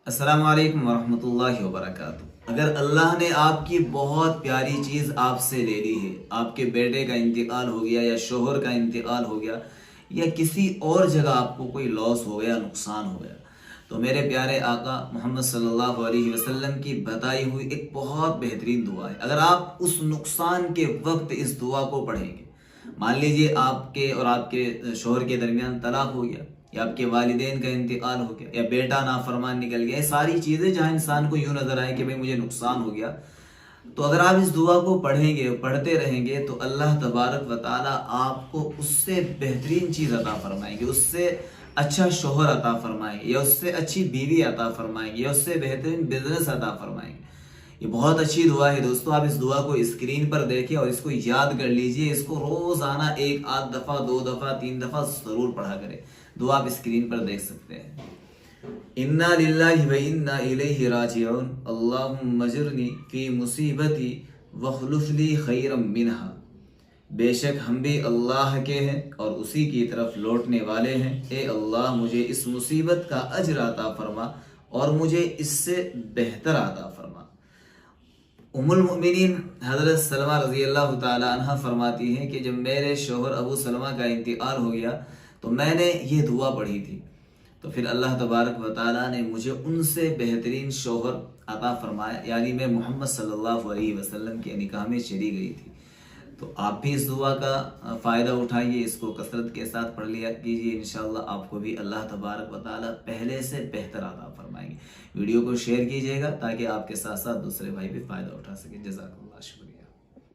अस्सलामु अलैकुम वरहमतुल्लाहि वबरकातुहू। अगर अल्लाह ने आपकी बहुत प्यारी चीज़ आपसे ले ली है, आपके बेटे का इंतकाल हो गया या शोहर का इंतकाल हो गया या किसी और जगह आपको कोई लॉस हो गया, नुकसान हो गया, तो मेरे प्यारे आका मोहम्मद सल्लल्लाहु अलैहि वसल्लम की बताई हुई एक बहुत बेहतरीन दुआ है। अगर आप उस नुकसान के वक्त इस दुआ को पढ़ेंगे, मान लीजिए आपके और आपके शोहर के दरमियान तलाक हो गया या आपके वालिदैन का इंतकाल हो गया या बेटा नाफरमान निकल गया, ये सारी चीज़ें जहाँ इंसान को यूँ नज़र आए कि भाई मुझे नुकसान हो गया, तो अगर आप इस दुआ को पढ़ेंगे, पढ़ते रहेंगे, तो अल्लाह तबारक व ताला आपको उससे बेहतरीन चीज़ अता फरमाएंगे, उससे अच्छा शोहर अता फरमाएंगे या उससे अच्छी बीवी अता फरमाएंगे या उससे बेहतरीन बिजनेस अता फरमाएंगे। ये बहुत अच्छी दुआ है दोस्तों। आप इस दुआ को स्क्रीन पर देखें और इसको याद कर लीजिए। इसको रोजाना एक आध दफा, दो दफा, तीन दफा जरूर पढ़ा करें। दुआ आप स्क्रीन पर देख सकते हैं। इन्ना लिल्लाहि व इन्ना इलैहि राजिऊन। अल्लाहुम्मा अजिरनी फी मुसीबती वखलुफ ली खैरम मिनहा। बेशक हम भी अल्लाह के हैं और उसी की तरफ लौटने वाले हैं। ए अल्लाह, मुझे इस मुसीबत का अजर अता फरमा और मुझे इससे बेहतर अता फरमा। उम्मुल मोमिनीन हज़रत सलमा रज़ी अल्लाह तआला अन्हा फरमाती हैं कि जब मेरे शोहर अबू सलमा का इंतकाल हो गया तो मैंने ये दुआ पढ़ी थी, तो फिर अल्लाह तबारक व तआला ने मुझे उनसे बेहतरीन शोहर अता फरमाया, यानी मैं मोहम्मद सल्लल्लाहु अलैहि वसल्लम के निकाह में चली गई थी। तो आप भी इस दुआ का फ़ायदा उठाइए, इसको कसरत के साथ पढ़ लिया कीजिए। इंशाअल्लाह आपको भी अल्लाह तबारक व तआला पहले से बेहतर अता फरमाएंगे। वीडियो को शेयर कीजिएगा ताकि आपके साथ साथ दूसरे भाई भी फ़ायदा उठा सकें। जज़ाकल्लाह।